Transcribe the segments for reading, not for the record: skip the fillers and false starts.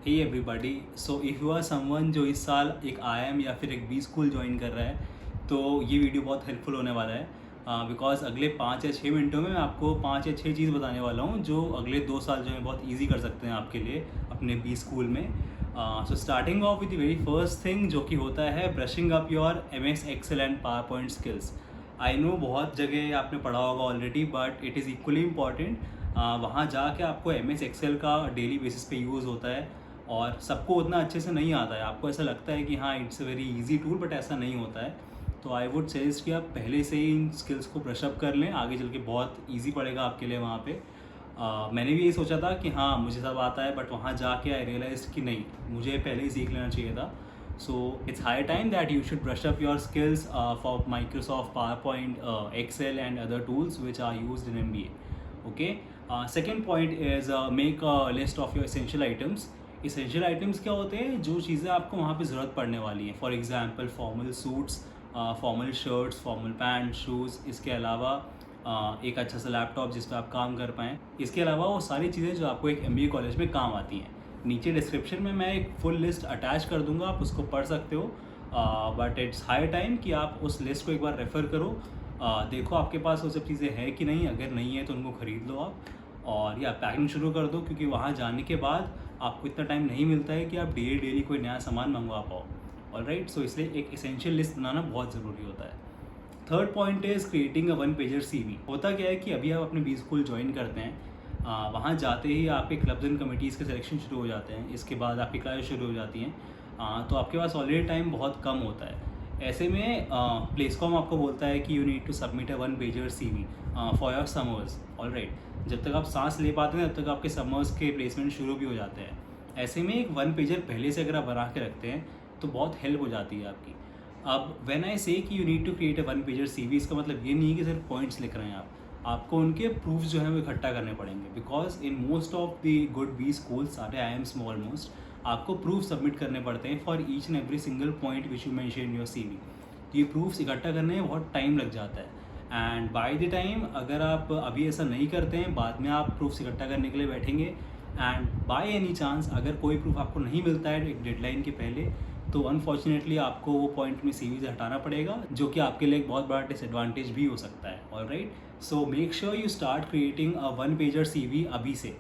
Hey everybody, so if you are someone जो इस साल एक आईएम या फिर एक बी स्कूल ज्वाइन कर रहा है तो ये वीडियो बहुत हेल्पफुल होने वाला है। बिकॉज अगले 5 या 6 मिनटों में मैं आपको 5 या 6 चीज़ बताने वाला हूँ जो अगले 2 साल जो है बहुत ईजी कर सकते हैं आपके लिए अपने बी स्कूल में। So starting off with the very first thing जो कि होता है brushing up your MS Excel and PowerPoint skills. I know बहुत जगह आपने पढ़ा होगा already, but it is equally important. वहाँ जाके आपको एमएस एक्सेल का डेली बेसिस पे यूज़ होता है और सबको उतना अच्छे से नहीं आता है। आपको ऐसा लगता है कि हाँ it's a very easy tool, but ऐसा नहीं होता है। तो आई वुड सजेस्ट कि आप पहले से ही इन स्किल्स को ब्रशअप कर लें, आगे चल के बहुत ईजी पड़ेगा आपके लिए वहाँ पे। मैंने भी यही सोचा था कि हाँ मुझे सब आता है, बट वहाँ जाके आई रियलाइज कि नहीं, मुझे पहले ही सीख लेना चाहिए था। So it's high time that you should brush up your skills for Microsoft PowerPoint, Excel and other tools which are used in MBA. Okay, second point is make a list of your essential items. Essential items क्या होते हैं? जो चीज़ें आपको वहाँ पे ज़रूरत पड़ने वाली हैं। For example formal suits, formal shirts, formal pant, shoes. इसके अलावा एक अच्छा सा लैपटॉप जिस पर आप काम कर पाएँ। इसके अलावा वो सारी चीज़ें जो आपको एक MBA कॉलेज में काम आती हैं। नीचे डिस्क्रिप्शन में मैं एक फुल लिस्ट अटैच कर दूंगा, आप उसको पढ़ सकते हो। बट इट्स हाई टाइम कि आप उस लिस्ट को एक बार रेफ़र करो। देखो आपके पास वो सब चीज़ें हैं कि नहीं। अगर नहीं है तो उनको ख़रीद लो आप, और या पैकिंग शुरू कर दो, क्योंकि वहाँ जाने के बाद आपको इतना टाइम नहीं मिलता है कि आप डेली कोई नया सामान मंगवा पाओ। ऑलराइट, सो इसलिए एक एसेंशियल लिस्ट बनाना बहुत ज़रूरी होता है। Third point is creating a 1 pager CV। होता क्या है कि अभी आप अपने बी स्कूल ज्वाइन करते हैं, वहाँ जाते ही आपके क्लब्स एंड कमिटीज़ के सिलेक्शन शुरू हो जाते हैं। इसके बाद आपकी क्लास शुरू हो जाती हैं। तो आपके पास ऑलरेडी टाइम बहुत कम होता है। ऐसे में प्लेसकॉम आपको बोलता है कि you need to submit a 1 pager CV for your summers. Alright, जब तक आप सांस ले पाते हैं तब तक आपके समर्स के प्लेसमेंट शुरू भी हो जाते हैं। ऐसे में एक 1 पेजर पहले से अगर आप बना के रखते हैं तो बहुत हेल्प हो जाती है आपकी। अब when I say that you need to create a 1 pager CV, इसका मतलब ये नहीं है कि सिर्फ पॉइंट्स लिख रहे हैं आप। आपको उनके प्रूफ्स जो हैं वो इकट्ठा करने पड़ेंगे, because in most of the good B school, सारे IIMs में ऑलमोस्ट, आपको प्रूफ सबमिट करने पड़ते हैं for each and every single point which you mention in your CV। तो ये प्रूफ्स इकट्ठा करने में बहुत टाइम लग जाता है। एंड बाय द टाइम अगर आप अभी ऐसा नहीं करते हैं, बाद में आप प्रूफ्स इकट्ठा करने के लिए बैठेंगे, एंड बाय एनी चांस अगर कोई प्रूफ आपको नहीं मिलता है एक डेडलाइन के पहले, तो अनफॉर्चुनेटली आपको वो पॉइंट में CV से हटाना पड़ेगा, जो कि आपके लिए एक बहुत बड़ा डिसएडवांटेज भी हो सकता है। Alright, so make sure you start creating a 1 pager CV अभी से।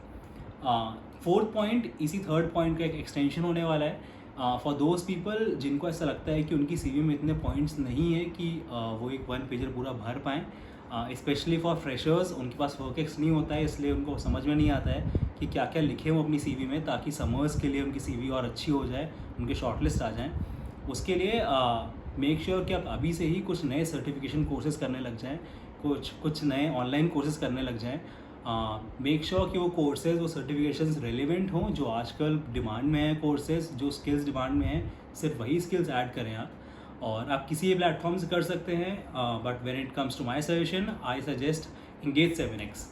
फोर्थ पॉइंट इसी थर्ड पॉइंट का एक एक्सटेंशन होने वाला है फॉर दोज पीपल जिनको ऐसा लगता है कि उनकी CV में इतने पॉइंट्स नहीं है कि वो एक 1 पेजर पूरा भर पाएँ। स्पेशली फॉर फ्रेशर्स, उनके पास वर्क एक्स नहीं होता है, इसलिए उनको समझ में नहीं आता है कि क्या क्या लिखे हो अपनी CV में, ताकि समर्स के लिए उनकी CV और अच्छी हो जाए, उनके शॉर्टलिस्ट आ जाएँ। उसके लिए मेक श्योर कि आप अभी से ही कुछ नए सर्टिफिकेशन कोर्सेज करने लग जाएँ, कुछ नए ऑनलाइन कोर्सेज करने लग जाएँ। मेक श्योर कि वो कोर्सेज, वो सर्टिफिकेशंस रेलिवेंट हों, जो आजकल डिमांड में है। कोर्सेज जो स्किल्स डिमांड में हैं, सिर्फ वही स्किल्स ऐड करें आप। और आप किसी भी प्लेटफॉर्म से कर सकते हैं, but when it comes to my suggestion I suggest Engage 7x।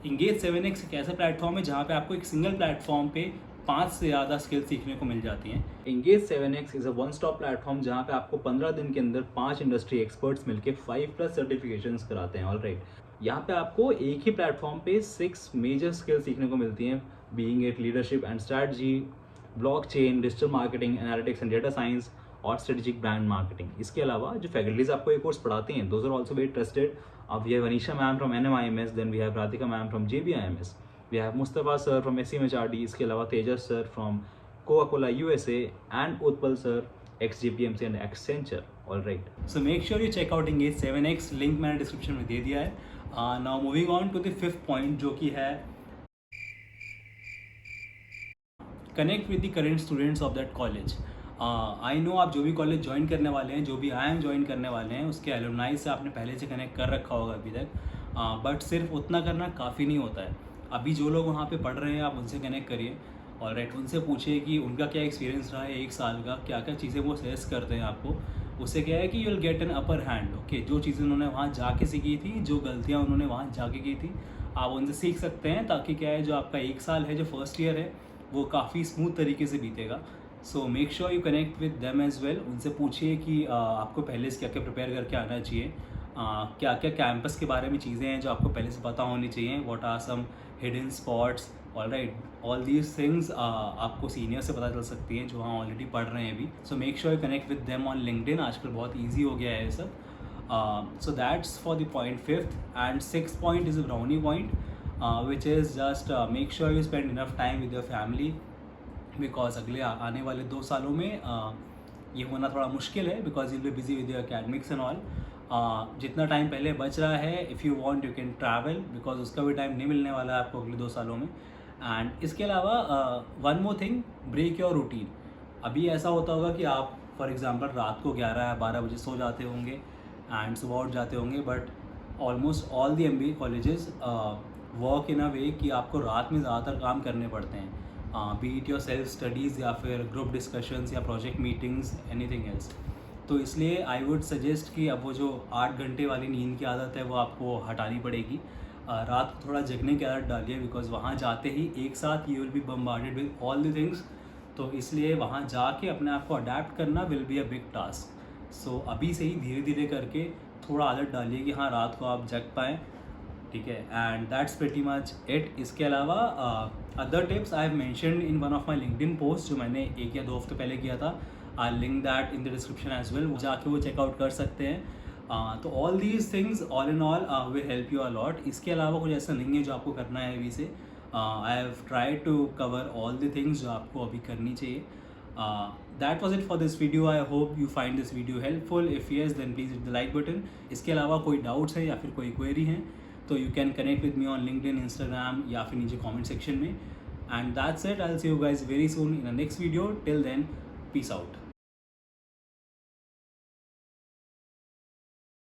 Engage 7x एक ऐसा प्लेटफॉर्म है जहाँ पे आपको एक सिंगल प्लेटफॉर्म पे 5 से ज़्यादा स्किल्स सीखने को मिल जाती हैं। Engage 7x is a one stop platform जहाँ पे आपको 15 दिन के अंदर 5 इंडस्ट्री एक्सपर्ट्स मिलके 5+ सर्टिफिकेशंस कराते हैं। ऑलराइट, यहाँ पे आपको एक ही प्लेटफॉर्म पे 6 मेजर स्किल्स सीखने को मिलती हैं, being it leadership and strategy, blockchain, digital marketing, analytics and data science और स्ट्रेटेजिक ब्रांड मार्केटिंग। इसके अलावा जो फैकल्टीज आपको ये कोर्स पढ़ाते हैं, those are also very trusted. We have Anisha ma'am from NMIMS, then we have Radhika ma'am from JBIMS, we have Mustafa sir from SCMHRD, इसके अलावा Tejas sir from Coca Cola USA and Utpal sir XJPMC and Accenture। Alright, so make sure you check out Engage 7x, link मैंने description में दे दिया है। Now moving on to the fifth point, जो कि है connect with the current students of that college. I know आप जो भी कॉलेज ज्वाइन करने वाले हैं, जो भी IIM ज्वाइन करने वाले हैं, उसके एलुमनाई से आपने पहले से कनेक्ट कर रखा होगा अभी तक, बट सिर्फ उतना करना काफ़ी नहीं होता है। अभी जो लोग वहाँ पे पढ़ रहे हैं आप उनसे कनेक्ट करिए। ऑलराइट, उनसे पूछिए कि उनका क्या एक्सपीरियंस रहा है 1 साल का, क्या क्या चीज़ें वो सजेस्ट करते हैं आपको। उससे क्या है कि you will get an upper hand. Okay, जो चीज़ें उन्होंने वहाँ जाके सीखी थी, जो गलतियाँ उन्होंने वहाँ जाके की थी, आप उनसे सीख सकते हैं, ताकि क्या है जो आपका 1 साल है, जो फर्स्ट ईयर है, वो काफ़ी स्मूथ तरीके से बीतेगा। So make sure you connect with them as well. उनसे पूछिए कि आपको पहले से क्या क्या प्रिपेयर करके आना चाहिए, क्या क्या कैंपस के बारे में चीज़ें हैं जो आपको पहले से पता होनी चाहिए, what are some hidden spots, all right, all these things आपको सीनियर से पता चल सकती हैं जो वहाँ ऑलरेडी पढ़ रहे हैं अभी. सो make sure you connect with them on LinkedIn. आजकल बहुत ईजी हो गया है ये सब. So that's for the point fifth. And six point is a brownie point, which is just make sure you spend enough time with your family, because अगले आने वाले 2 सालों में ये होना थोड़ा मुश्किल है, because you will be busy with your academics and all. जितना टाइम पहले बच रहा है, if you want you can travel, because उसका भी टाइम नहीं मिलने वाला है आपको अगले 2 सालों में. एंड इसके अलावा one more thing, break your routine. अभी ऐसा होता होगा कि आप फॉर एग्जांपल रात को 11 या 12 बजे सो जाते होंगे एंड सुबह उठ जाते होंगे, but almost all the MBA colleges work in a way कि आपको रात में ज़्यादातर काम करने पड़ते हैं, be it your self studies या फिर ग्रुप डिस्कशंस या प्रोजेक्ट मीटिंग्स, एनीथिंग एल्स. तो इसलिए आई वुड सजेस्ट कि अब वो जो 8 घंटे वाली नींद की आदत है वो आपको हटानी पड़ेगी. रात को थोड़ा जगने की आदत डालिए, बिकॉज वहाँ जाते ही एक साथ you will be bombarded with all the things. तो इसलिए वहाँ जाके अपने आप को अडेप्ट करना will be a big task. So अभी से ही धीरे धीरे करके थोड़ा आदत डालिए कि हाँ रात को आप जग पाएँ. ठीक है, and that's pretty much it. इसके अलावा other tips I have mentioned in one of my LinkedIn post जो मैंने 1 या 2 हफ्ते पहले किया था. I link that in the description as well, जाके वो चेकआउट कर सकते हैं. तो all these things all in all will help you a lot. इसके अलावा कुछ ऐसा नहीं है जो आपको करना है अभी से. I have try to cover all the things जो आपको अभी करनी चाहिए. That was it for this video. I hope you find this video helpful. If yes then please hit the like button. इसके अलावा कोई डाउट्स है या फिर कोई क्वेरी हैं तो you can connect with me on LinkedIn, Instagram या फिर नीचे कॉमेंट सेक्शन में. And that's it. I will see you guys very soon in the next video. Till then, peace out.